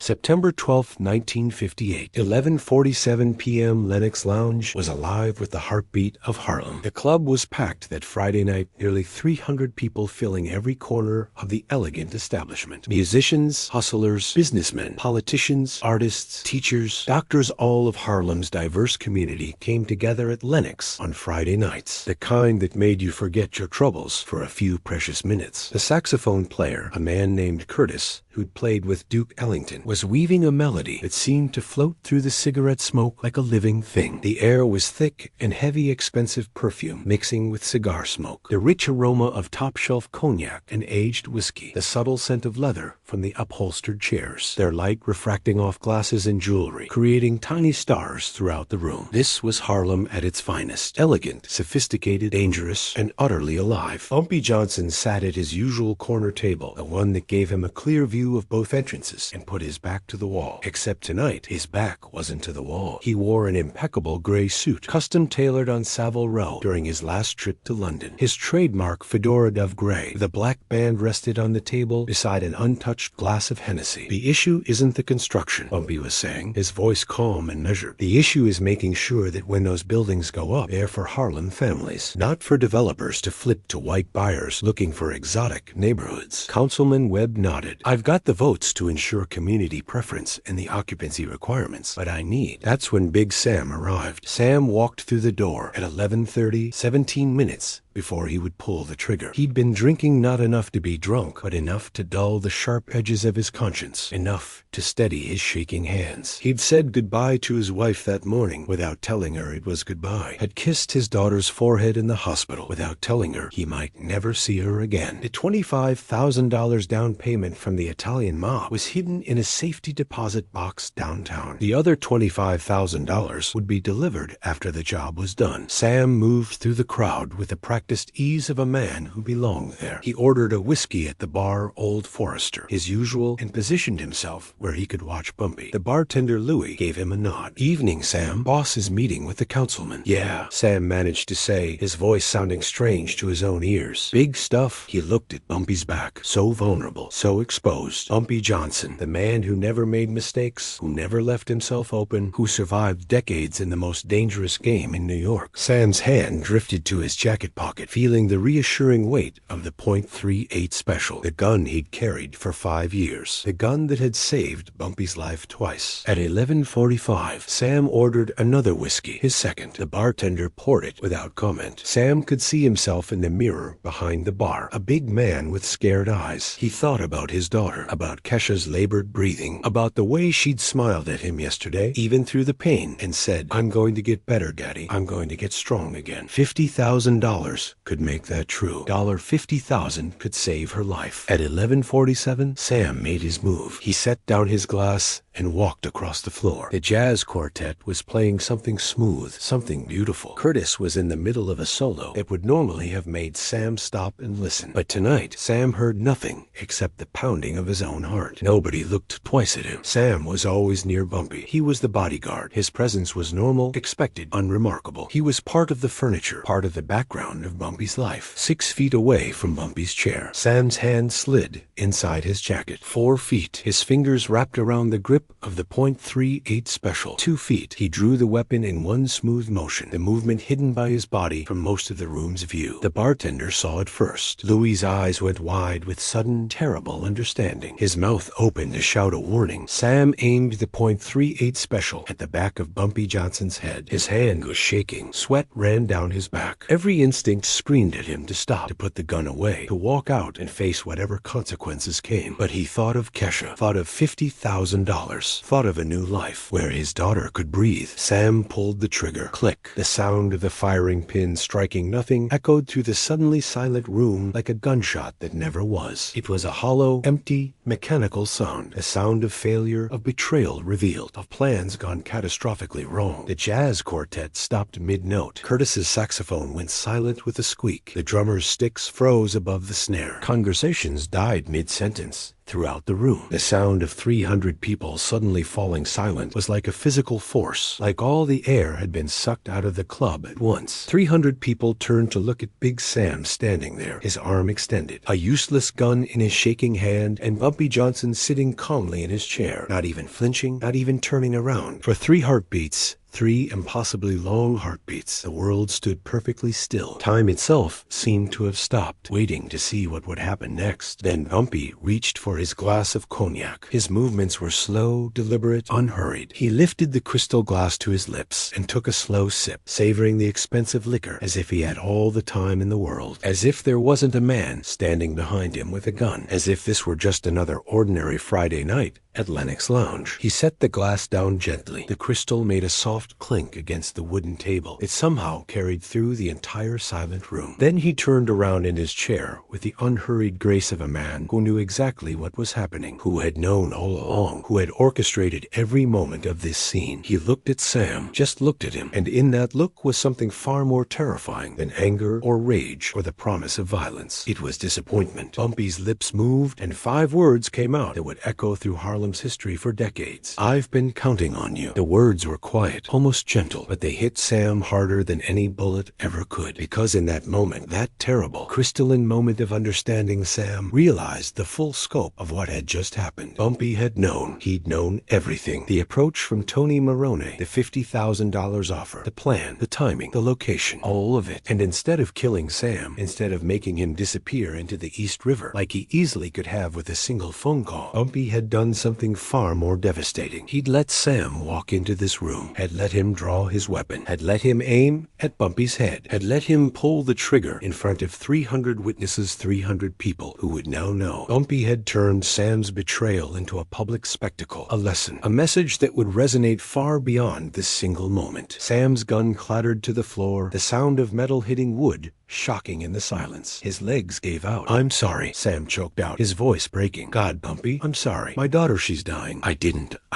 September 12, 1958. 11:47 p.m. Lennox Lounge was alive with the heartbeat of Harlem. The club was packed that Friday night, nearly 300 people filling every corner of the elegant establishment. Musicians, hustlers, businessmen, politicians, artists, teachers, doctors, all of Harlem's diverse community came together at Lennox on Friday nights, the kind that made you forget your troubles for a few precious minutes. The saxophone player, a man named Curtis, who'd played with Duke Ellington, was weaving a melody that seemed to float through the cigarette smoke like a living thing. The air was thick and heavy, expensive perfume mixing with cigar smoke, the rich aroma of top-shelf cognac and aged whiskey, the subtle scent of leather from the upholstered chairs, their light refracting off glasses and jewelry, creating tiny stars throughout the room. This was Harlem at its finest, elegant, sophisticated, dangerous, and utterly alive. Bumpy Johnson sat at his usual corner table, the one that gave him a clear view of both entrances, and put his back to the wall. Except tonight, his back wasn't to the wall. He wore an impeccable gray suit, custom tailored on Savile Row during his last trip to London. His trademark fedora dove gray. The black band rested on the table beside an untouched glass of Hennessy. The issue isn't the construction, Bumpy was saying, his voice calm and measured. The issue is making sure that when those buildings go up, they're for Harlem families, not for developers to flip to white buyers looking for exotic neighborhoods. Councilman Webb nodded. I've got the votes to ensure community preference and the occupancy requirements, but I need. That's when Big Sam arrived. Sam walked through the door at 11:30, 17 minutes before he would pull the trigger. He'd been drinking not enough to be drunk, but enough to dull the sharp edges of his conscience, enough to steady his shaking hands. He'd said goodbye to his wife that morning without telling her it was goodbye, had kissed his daughter's forehead in the hospital without telling her he might never see her again. The $25,000 down payment from the Italian mob was hidden in a safety deposit box downtown. The other $25,000 would be delivered after the job was done. Sam moved through the crowd with the practiced ease of a man who belonged there. He ordered a whiskey at the bar Old Forester, his usual, and positioned himself where he could watch Bumpy. The bartender, Louis, gave him a nod. Evening, Sam. Boss is meeting with the councilman. Yeah, Sam managed to say, his voice sounding strange to his own ears. Big stuff. He looked at Bumpy's back. So vulnerable, so exposed. Bumpy Johnson, the man who never made mistakes, who never left himself open, who survived decades in the most dangerous game in New York. Sam's hand drifted to his jacket pocket, feeling the reassuring weight of the .38 Special, the gun he'd carried for 5 years, the gun that had saved Bumpy's life twice. At 11:45, Sam ordered another whiskey, his second. The bartender poured it without comment. Sam could see himself in the mirror behind the bar, a big man with scared eyes. He thought about his daughter, about Kesha's labored breathing, about the way she'd smiled at him yesterday, even through the pain, and said, I'm going to get better, Daddy. I'm going to get strong again. $50,000 could make that true. $50,000 could save her life. At 11:47, Sam made his move. He set down his glass and walked across the floor. The jazz quartet was playing something smooth, something beautiful. Curtis was in the middle of a solo that would normally have made Sam stop and listen. But tonight, Sam heard nothing except the pounding of his own heart. Nobody looked twice at him. Sam was always near Bumpy. He was the bodyguard. His presence was normal, expected, unremarkable. He was part of the furniture, part of the background of Bumpy's life. 6 feet away from Bumpy's chair, Sam's hand slid inside his jacket. 4 feet, his fingers wrapped around the grip of the .38 Special. 2 feet, he drew the weapon in one smooth motion, the movement hidden by his body from most of the room's view. The bartender saw it first. Louis's eyes went wide with sudden, terrible understanding. His mouth opened to shout a warning. Sam aimed the .38 Special at the back of Bumpy Johnson's head. His hand was shaking. Sweat ran down his back. Every instinct screamed at him to stop, to put the gun away, to walk out and face whatever consequences came. But he thought of Kesha, thought of $50,000, thought of a new life where his daughter could breathe. Sam pulled the trigger. Click. The sound of the firing pin striking nothing echoed through the suddenly silent room like a gunshot that never was. It was a hollow, empty, mechanical sound, a sound of failure, of betrayal revealed, of plans gone catastrophically wrong. The jazz quartet stopped mid-note. Curtis's saxophone went silent with a squeak. The drummer's sticks froze above the snare. Conversations died mid-sentence. throughout the room. The sound of 300 people suddenly falling silent was like a physical force, like all the air had been sucked out of the club at once. 300 people turned to look at Big Sam standing there, his arm extended, a useless gun in his shaking hand, and Bumpy Johnson sitting calmly in his chair, not even flinching, not even turning around. For 3 heartbeats, 3 impossibly long heartbeats, the world stood perfectly still. Time itself seemed to have stopped, waiting to see what would happen next. Then Bumpy reached for his glass of cognac. His movements were slow, deliberate, unhurried. He lifted the crystal glass to his lips and took a slow sip, savoring the expensive liquor as if he had all the time in the world, as if there wasn't a man standing behind him with a gun, as if this were just another ordinary Friday night at Lennox Lounge. He set the glass down gently. The crystal made a soft clink against the wooden table. It somehow carried through the entire silent room. Then he turned around in his chair with the unhurried grace of a man who knew exactly what was happening, who had known all along, who had orchestrated every moment of this scene. He looked at Sam, just looked at him, and in that look was something far more terrifying than anger or rage or the promise of violence. It was disappointment. Bumpy's lips moved, and 5 words came out that would echo through Harlem's history for decades. "I've been counting on you." The words were quiet, almost gentle, but they hit Sam harder than any bullet ever could, because in that moment, that terrible, crystalline moment of understanding, Sam realized the full scope of what had just happened. Bumpy had known. He'd known everything. The approach from Tony Maroney, the $50,000 offer, the plan, the timing, the location, all of it. And instead of killing Sam, instead of making him disappear into the East River, like he easily could have with a single phone call, Bumpy had done something far more devastating. He'd let Sam walk into this room, had let him draw his weapon, had let him aim at Bumpy's head, had let him pull the trigger in front of 300 witnesses, 300 people who would now know. Bumpy had turned Sam's betrayal into a public spectacle, a lesson, a message that would resonate far beyond this single moment. Sam's gun clattered to the floor, the sound of metal hitting wood shocking in the silence. His legs gave out. "I'm sorry," Sam choked out, his voice breaking. "God, Bumpy, I'm sorry. My daughter, she's dying." I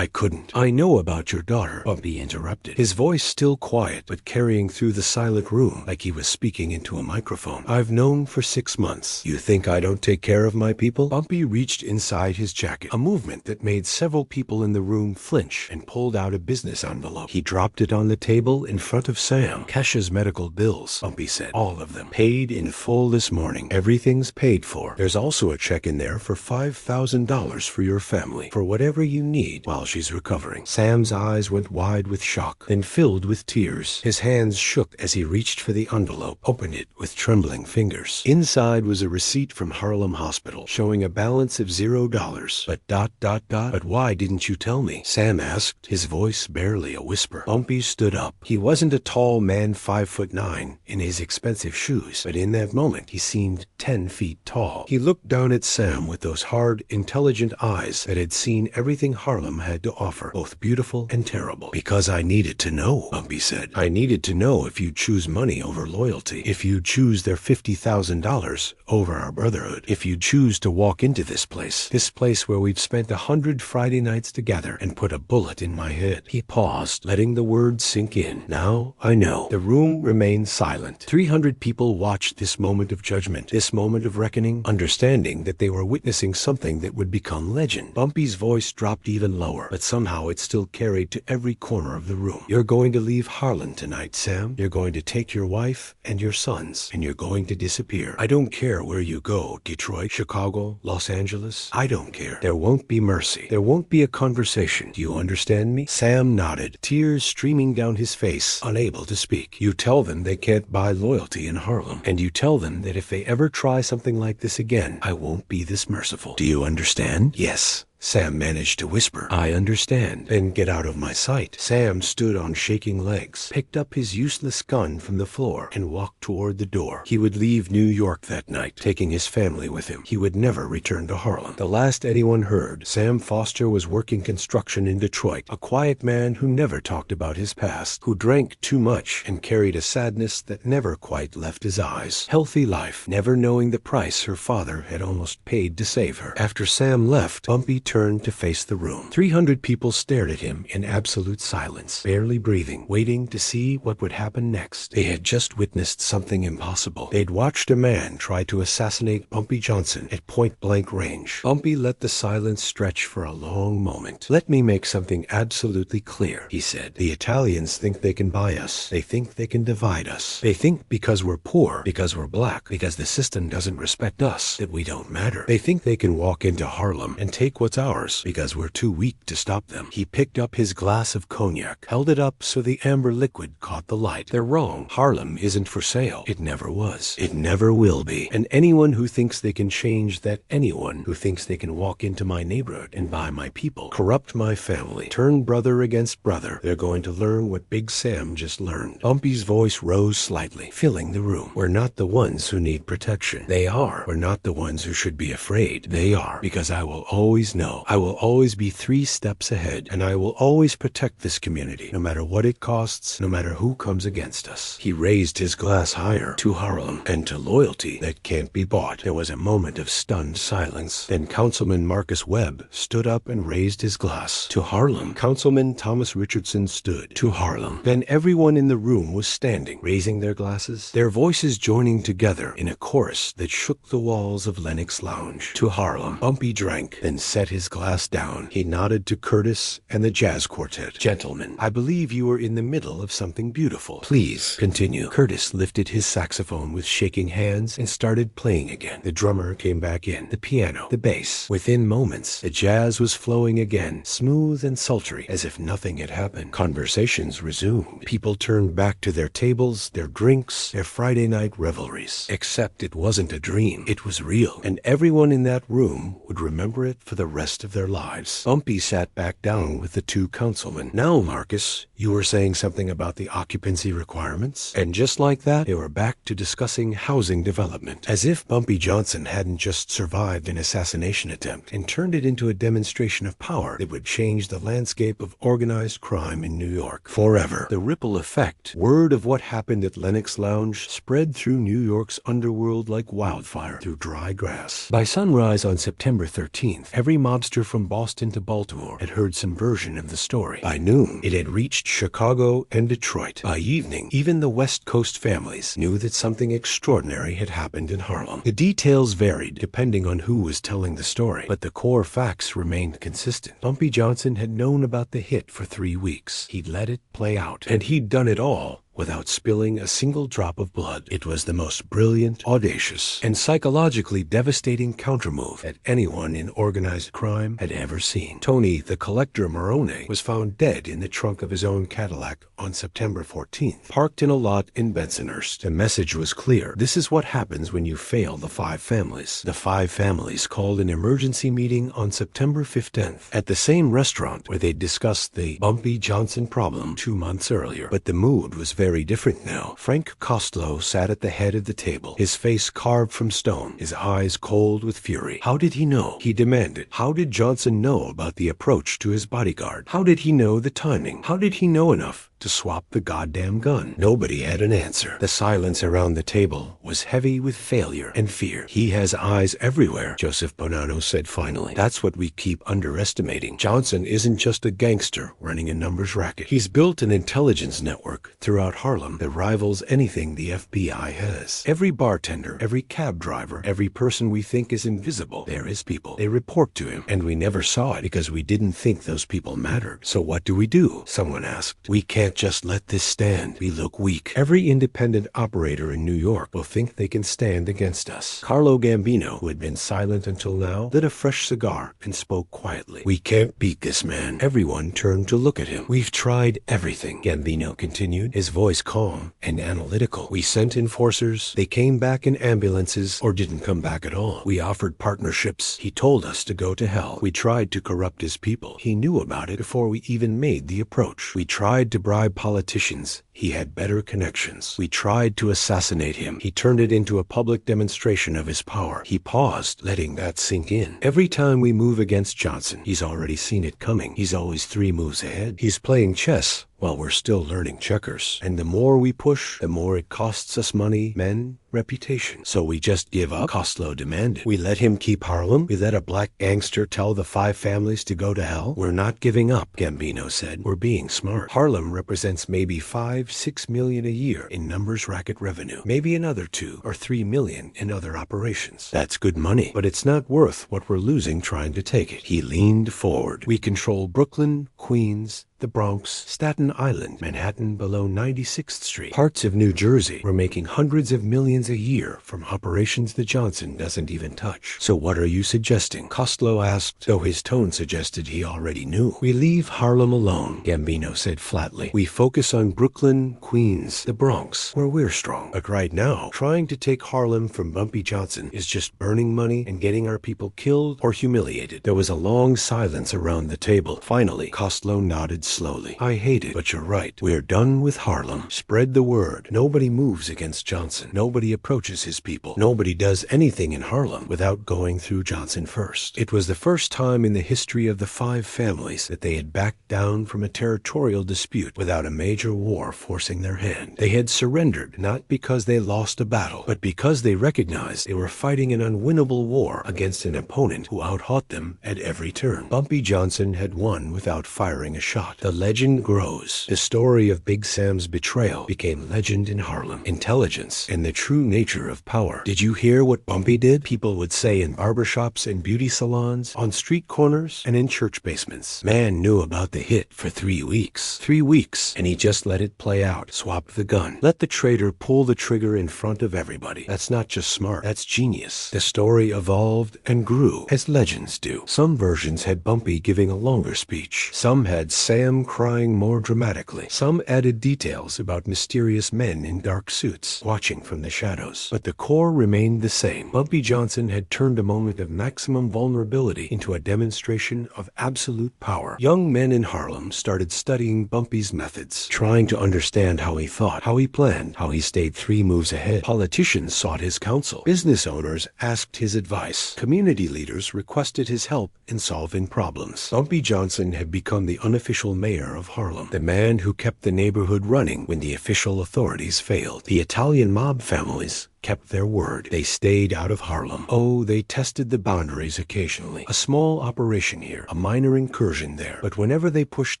couldn't. "I know about your daughter," Bumpy interrupted, his voice still quiet, but carrying through the silent room like he was speaking into a microphone. "I've known for 6 months. You think I don't take care of my people?" Bumpy reached inside his jacket, a movement that made several people in the room flinch, and pulled out a business envelope. He dropped it on the table in front of Sam. "Kesha's medical bills," Bumpy said. "All of them. Paid in full this morning. Everything's paid for. There's also a check in there for $5,000 for your family, for whatever you need while she's recovering." Sam's eyes went wide with shock, then filled with tears. His hands shook as he reached for the envelope, opened it with trembling fingers. Inside was a receipt from Harlem Hospital, showing a balance of $0. But why didn't you tell me?" Sam asked, his voice barely a whisper. Bumpy stood up. He wasn't a tall man 5'9" in his expensive shoes, but in that moment he seemed 10 feet tall. He looked down at Sam with those hard, intelligent eyes that had seen everything Harlem had to offer, both beautiful and terrible. "Because I needed to know," Bumpy said. "I needed to know if you'd choose money over loyalty, if you'd choose their $50,000 over our brotherhood, if you'd choose to walk into this place where we've spent 100 Friday nights together, and put a bullet in my head." He paused, letting the words sink in. "Now I know." The room remained silent. 300 people watched this moment of judgment, this moment of reckoning, understanding that they were witnessing something that would become legend. Bumpy's voice dropped even lower, but somehow it still carried to every corner of the room. "You're going to leave Harlem tonight, Sam. You're going to take your wife and your sons, and you're going to disappear. I don't care where you go, Detroit, Chicago, Los Angeles. I don't care. There won't be mercy. There won't be a conversation. Do you understand me?" Sam nodded, tears streaming down his face, unable to speak. "You tell them they can't buy loyalty in Harlem, and you tell them that if they ever try something like this again, I won't be this merciful. Do you understand?" "Yes," Sam managed to whisper. "I understand." "Then get out of my sight." Sam stood on shaking legs, picked up his useless gun from the floor, and walked toward the door. He would leave New York that night, taking his family with him. He would never return to Harlem. The last anyone heard, Sam Foster was working construction in Detroit, a quiet man who never talked about his past, who drank too much and carried a sadness that never quite left his eyes. Healthy life, never knowing the price her father had almost paid to save her. After Sam left, Bumpy turned to face the room. 300 people stared at him in absolute silence, barely breathing, waiting to see what would happen next. They had just witnessed something impossible. They'd watched a man try to assassinate Bumpy Johnson at point-blank range. Bumpy let the silence stretch for a long moment. "Let me make something absolutely clear," he said. "The Italians think they can buy us. They think they can divide us. They think because we're poor, because we're black, because the system doesn't respect us, that we don't matter. They think they can walk into Harlem and take what's ours because we're too weak to stop them." He picked up his glass of cognac, held it up so the amber liquid caught the light. "They're wrong. Harlem isn't for sale. It never was. It never will be. And anyone who thinks they can change that, anyone who thinks they can walk into my neighborhood and buy my people, corrupt my family, turn brother against brother, they're going to learn what Big Sam just learned." Bumpy's voice rose slightly, filling the room. "We're not the ones who need protection. They are. We're not the ones who should be afraid. They are. Because I will always know. I will always be 3 steps ahead, and I will always protect this community, no matter what it costs, no matter who comes against us." He raised his glass higher, to Harlem, and to loyalty that can't be bought. There was a moment of stunned silence. Then Councilman Marcus Webb stood up and raised his glass. "To Harlem." Councilman Thomas Richardson stood. "To Harlem." Then everyone in the room was standing, raising their glasses, their voices joining together in a chorus that shook the walls of Lennox Lounge. "To Harlem." Bumpy drank, then set his glass down. He nodded to Curtis and the jazz quartet. "Gentlemen, I believe you are in the middle of something beautiful. Please continue." Curtis lifted his saxophone with shaking hands and started playing again. The drummer came back in, the piano, the bass. Within moments, the jazz was flowing again, smooth and sultry, as if nothing had happened. Conversations resumed. People turned back to their tables, their drinks, their Friday night revelries. Except it wasn't a dream. It was real, and everyone in that room would remember it for the rest of their lives. Bumpy sat back down with the 2 councilmen. "Now, Marcus, you were saying something about the occupancy requirements?" And just like that, they were back to discussing housing development, as if Bumpy Johnson hadn't just survived an assassination attempt and turned it into a demonstration of power that would change the landscape of organized crime in New York forever. The ripple effect, word of what happened at Lennox Lounge, spread through New York's underworld like wildfire through dry grass. By sunrise on September 13th, every mobster from Boston to Baltimore had heard some version of the story. By noon, it had reached Chicago and Detroit. By evening, even the West Coast families knew that something extraordinary had happened in Harlem. The details varied depending on who was telling the story, but the core facts remained consistent. Bumpy Johnson had known about the hit for 3 weeks. He'd let it play out, and he'd done it all without spilling a single drop of blood. It was the most brilliant, audacious, and psychologically devastating countermove that anyone in organized crime had ever seen. Tony, the collector Morone, was found dead in the trunk of his own Cadillac on September 14th, parked in a lot in Bensonhurst. The message was clear. This is what happens when you fail the 5 families. The 5 families called an emergency meeting on September 15th at the same restaurant where they discussed the Bumpy Johnson problem 2 months earlier. But the mood was very different now. Frank Costello sat at the head of the table, his face carved from stone, his eyes cold with fury. How did he know? He demanded. How did Johnson know about the approach to his bodyguard? How did he know the timing? How did he know enough to swap the goddamn gun? Nobody had an answer. The silence around the table was heavy with failure and fear. "He has eyes everywhere," Joseph Bonanno said finally. "That's what we keep underestimating. Johnson isn't just a gangster running a numbers racket. He's built an intelligence network throughout Harlem that rivals anything the FBI has. Every bartender, every cab driver, every person we think is invisible, they're his people. They report to him, and we never saw it because we didn't think those people mattered. So what do we do?" someone asked. "We can't just let this stand. We look weak. Every independent operator in New York will think they can stand against us." Carlo Gambino, who had been silent until now, lit a fresh cigar and spoke quietly. "We can't beat this man." Everyone turned to look at him. "We've tried everything," Gambino continued, his voice calm and analytical. "We sent enforcers. They came back in ambulances or didn't come back at all. We offered partnerships. He told us to go to hell. We tried to corrupt his people. He knew about it before we even made the approach. We tried to bribe politicians. He had better connections. We tried to assassinate him. He turned it into a public demonstration of his power." He paused, letting that sink in. "Every time we move against Johnson, he's already seen it coming. He's always 3 moves ahead. He's playing chess while we're still learning checkers. And the more we push, the more it costs us money, men, reputation. So we just give up? Costello demanded. We let him keep Harlem? We let a black gangster tell the 5 families to go to hell? We're not giving up, Gambino said. We're being smart. Harlem represents maybe 5-6 million a year in numbers racket revenue. Maybe another 2 or 3 million in other operations. That's good money, but it's not worth what we're losing trying to take it. He leaned forward. We control Brooklyn, Queens, the Bronx, Staten Island, Manhattan below 96th Street. Parts of New Jersey were making hundreds of millions a year from operations that Johnson doesn't even touch. So what are you suggesting? Costello asked, though his tone suggested he already knew. We leave Harlem alone, Gambino said flatly. We focus on Brooklyn, Queens, the Bronx, where we're strong. But right now, trying to take Harlem from Bumpy Johnson is just burning money and getting our people killed or humiliated. There was a long silence around the table. Finally, Costello nodded slowly. I hate it, but you're right. We're done with Harlem. Spread the word. Nobody moves against Johnson. Nobody approaches his people. Nobody does anything in Harlem without going through Johnson first. It was the first time in the history of the 5 families that they had backed down from a territorial dispute without a major war forcing their hand. They had surrendered not because they lost a battle, but because they recognized they were fighting an unwinnable war against an opponent who outhought them at every turn. Bumpy Johnson had won without firing a shot. The legend grows. The story of Big Sam's betrayal became legend in Harlem. Intelligence and the true nature of power. Did you hear what Bumpy did? People would say in barbershops and beauty salons, on street corners, and in church basements. Man knew about the hit for 3 weeks. 3 weeks, and he just let it play out. Swapped the gun. Let the traitor pull the trigger in front of everybody. That's not just smart. That's genius. The story evolved and grew, as legends do. Some versions had Bumpy giving a longer speech. Some had Sam crying more dramatically. Some added details about mysterious men in dark suits, watching from the shadows. But the core remained the same. Bumpy Johnson had turned a moment of maximum vulnerability into a demonstration of absolute power. Young men in Harlem started studying Bumpy's methods, trying to understand how he thought, how he planned, how he stayed 3 moves ahead. Politicians sought his counsel. Business owners asked his advice. Community leaders requested his help in solving problems. Bumpy Johnson had become the unofficial mayor of Harlem, the man who kept the neighborhood running when the official authorities failed. The Italian mob families kept their word. They stayed out of Harlem. Oh, they tested the boundaries occasionally. A small operation here, a minor incursion there. But whenever they pushed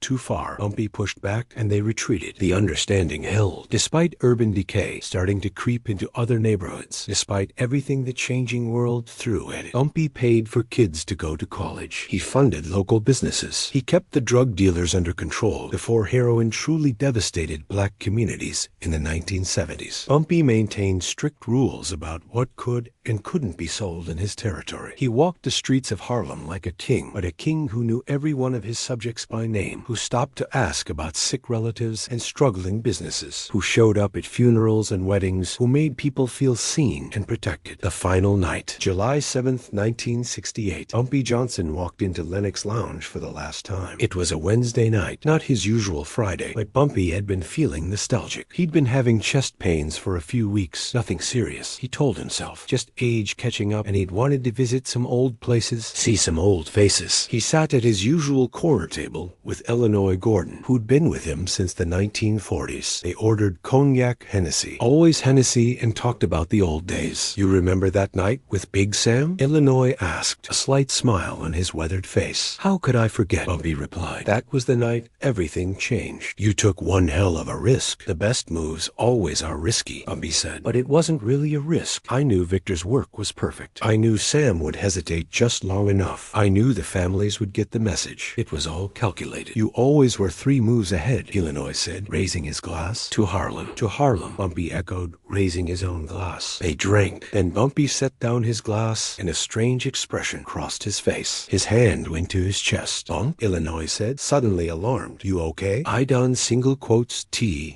too far, Bumpy pushed back and they retreated. The understanding held. Despite urban decay starting to creep into other neighborhoods, despite everything the changing world threw at it, Bumpy paid for kids to go to college. He funded local businesses. He kept the drug dealers under control before heroin truly devastated black communities in the 1970s. Bumpy maintained strict rules about what could and couldn't be sold in his territory. He walked the streets of Harlem like a king, but a king who knew every one of his subjects by name, who stopped to ask about sick relatives and struggling businesses, who showed up at funerals and weddings, who made people feel seen and protected. The final night, July 7th, 1968, Bumpy Johnson walked into Lennox Lounge for the last time. It was a Wednesday night, not his usual Friday, but Bumpy had been feeling nostalgic. He'd been having chest pains for a few weeks, nothing serious. He told himself, just age catching up, and he'd wanted to visit some old places, see some old faces. He sat at his usual corner table with Illinois Gordon, who'd been with him since the 1940s. They ordered cognac Hennessy, always Hennessy, and talked about the old days. You remember that night with Big Sam? Illinois asked, a slight smile on his weathered face. How could I forget? Bumpy replied. That was the night everything changed. You took one hell of a risk. The best moves always are risky, Bumpy said. But it wasn't really a risk. I knew Victor's work was perfect. I knew Sam would hesitate just long enough. I knew the families would get the message. It was all calculated. You always were 3 moves ahead, Illinois said, raising his glass. To Harlem. To Harlem, Bumpy echoed, raising his own glass. They drank. Then Bumpy set down his glass, and a strange expression crossed his face. His hand went to his chest. Bump, Illinois said, suddenly alarmed. You okay? I done single quotes T. ...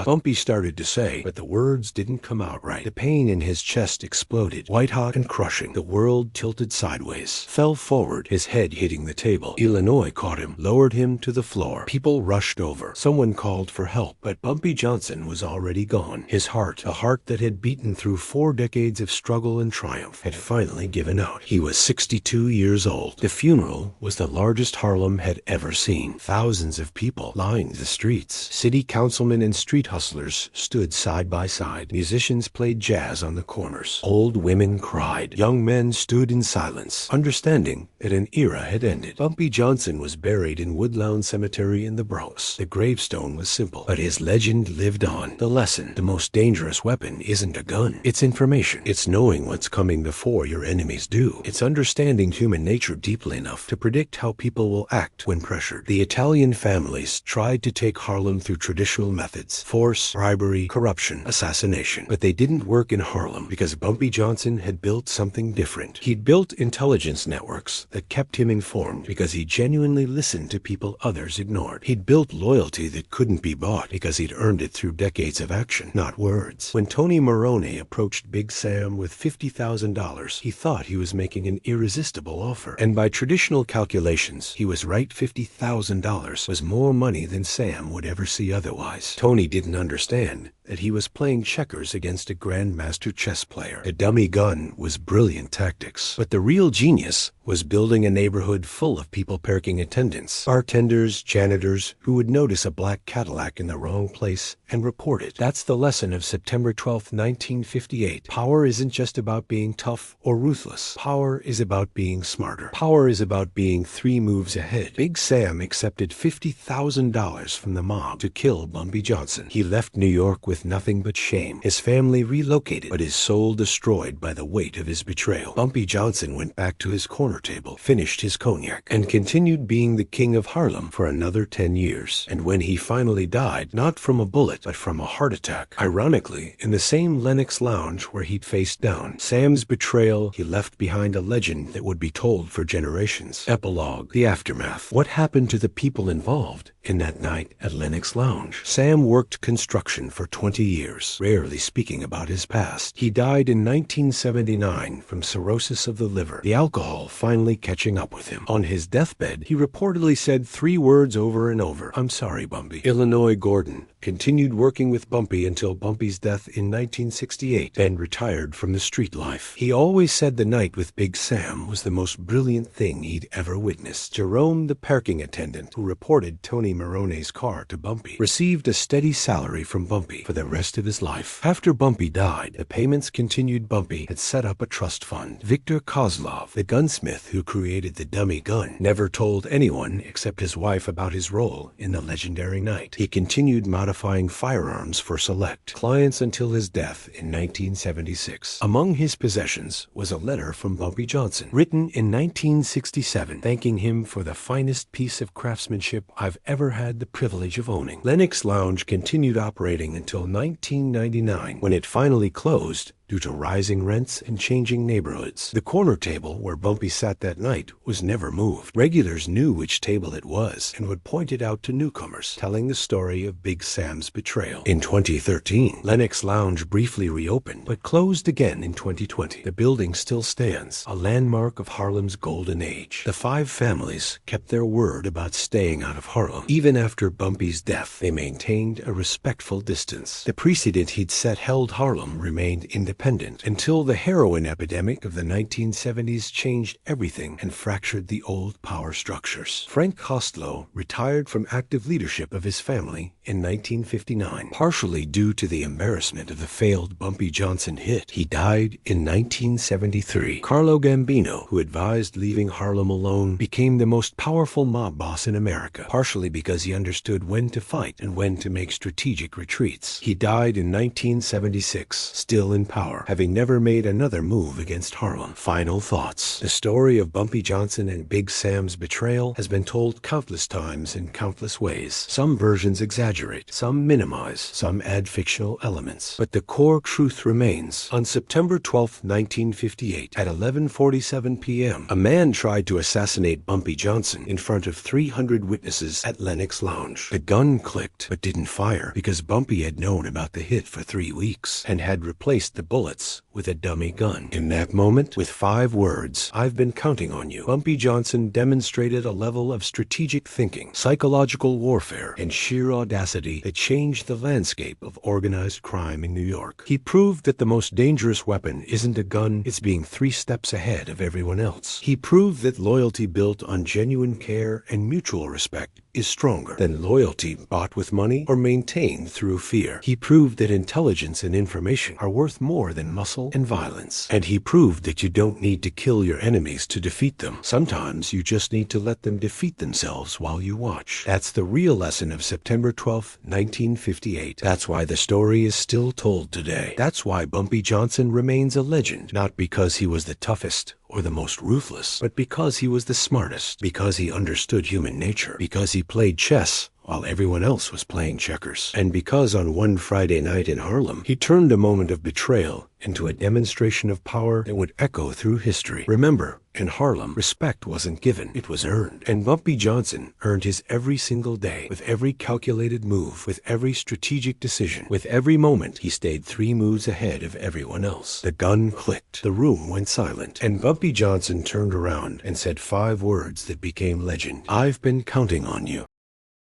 Bumpy started to say, but the words didn't come out right. The pain in his chest exploded. exploded, white-hot and crushing. The world tilted sideways, fell forward, his head hitting the table. Illinois caught him, lowered him to the floor. People rushed over. Someone called for help, but Bumpy Johnson was already gone. His heart, a heart that had beaten through 4 decades of struggle and triumph, had finally given out. He was 62 years old. The funeral was the largest Harlem had ever seen. Thousands of people lined the streets. City councilmen and street hustlers stood side by side. Musicians played jazz on the corners. Old women cried. Young men stood in silence, understanding that an era had ended. Bumpy Johnson was buried in Woodlawn Cemetery in the Bronx. The gravestone was simple, but his legend lived on. The lesson: the most dangerous weapon isn't a gun. It's information. It's knowing what's coming before your enemies do. It's understanding human nature deeply enough to predict how people will act when pressured. The Italian families tried to take Harlem through traditional methods: force, bribery, corruption, assassination. But they didn't work in Harlem because Bumpy Johnson had built something different. He'd built intelligence networks that kept him informed because he genuinely listened to people others ignored. He'd built loyalty that couldn't be bought because he'd earned it through decades of action, not words. When Tony Maroney approached Big Sam with $50,000, he thought he was making an irresistible offer. And by traditional calculations, he was right. $50,000 was more money than Sam would ever see otherwise. Tony didn't understand that he was playing checkers against a grandmaster chess player. A dummy gun was brilliant tactics, but the real genius was building a neighborhood full of people parking attendants, bartenders, janitors, who would notice a black Cadillac in the wrong place and report it. That's the lesson of September 12, 1958. Power isn't just about being tough or ruthless. Power is about being smarter. Power is about being 3 moves ahead. Big Sam accepted $50,000 from the mob to kill Bumpy Johnson. He left New York with nothing but shame. His family relocated, but his soul destroyed by the weight of his betrayal. Bumpy Johnson went back to his corner table, finished his cognac, and continued being the king of Harlem for another 10 years. And when he finally died, not from a bullet, but from a heart attack, ironically, in the same Lennox Lounge where he'd faced down Sam's betrayal, he left behind a legend that would be told for generations. Epilogue: the aftermath. What happened to the people involved in that night at Lennox Lounge? Sam worked construction for 20 years, rarely speaking about his past. He died in 1979 from cirrhosis of the liver, the alcohol finally catching up with him. On his deathbed, he reportedly said 3 words over and over: "I'm sorry, Bumpy." Illinois Gordon continued working with Bumpy until Bumpy's death in 1968, then retired from the street life. He always said the night with Big Sam was the most brilliant thing he'd ever witnessed. Jerome, the parking attendant who reported Tony Maroney's car to Bumpy, received a steady salary from Bumpy for the rest of his life. After Bumpy died, the payments continued. Bumpy had set up a trust fund. Victor Kozlov, the gunsmith who created the dummy gun, never told anyone except his wife about his role in the legendary night. He continued modifying firearms for select clients until his death in 1976. Among his possessions was a letter from Bumpy Johnson, written in 1967, thanking him for the finest piece of craftsmanship I've ever had the privilege of owning. Lennox Lounge continued operating until 1999, when it finally closed due to rising rents and changing neighborhoods. The corner table where Bumpy sat that night was never moved. Regulars knew which table it was and would point it out to newcomers, telling the story of Big Sam's betrayal. In 2013, Lennox Lounge briefly reopened, but closed again in 2020. The building still stands, a landmark of Harlem's golden age. The 5 families kept their word about staying out of Harlem. Even after Bumpy's death, they maintained a respectful distance. The precedent he'd set held Harlem remained independent until the heroin epidemic of the 1970s changed everything and fractured the old power structures. Frank Costello retired from active leadership of his family in 1959, partially due to the embarrassment of the failed Bumpy Johnson hit. He died in 1973. Carlo Gambino, who advised leaving Harlem alone, became the most powerful mob boss in America, partially because he understood when to fight and when to make strategic retreats. He died in 1976, still in power, having never made another move against Harlem. Final thoughts. The story of Bumpy Johnson and Big Sam's betrayal has been told countless times in countless ways. Some versions exaggerate, some minimize, some add fictional elements. But the core truth remains. On September 12, 1958, at 11:47 p.m., a man tried to assassinate Bumpy Johnson in front of 300 witnesses at Lennox Lounge. The gun clicked, but didn't fire because Bumpy had known about the hit for 3 weeks and had replaced the bullet bullets with a dummy gun. In that moment, with 5 words, "I've been counting on you," Bumpy Johnson demonstrated a level of strategic thinking, psychological warfare, and sheer audacity that changed the landscape of organized crime in New York. He proved that the most dangerous weapon isn't a gun, it's being 3 steps ahead of everyone else. He proved that loyalty built on genuine care and mutual respect is stronger than loyalty bought with money or maintained through fear. He proved that intelligence and information are worth more than muscle and violence. And he proved that you don't need to kill your enemies to defeat them. Sometimes you just need to let them defeat themselves while you watch. That's the real lesson of September 12th, 1958. That's why the story is still told today. That's why Bumpy Johnson remains a legend, not because he was the toughest or the most ruthless, but because he was the smartest, because he understood human nature, because he played chess while everyone else was playing checkers, and because on one Friday night in Harlem, he turned a moment of betrayal into a demonstration of power that would echo through history. Remember, in Harlem, respect wasn't given, it was earned. And Bumpy Johnson earned his every single day, with every calculated move, with every strategic decision, with every moment he stayed 3 moves ahead of everyone else. The gun clicked, the room went silent, and Bumpy Johnson turned around and said 5 words that became legend. "I've been counting on you."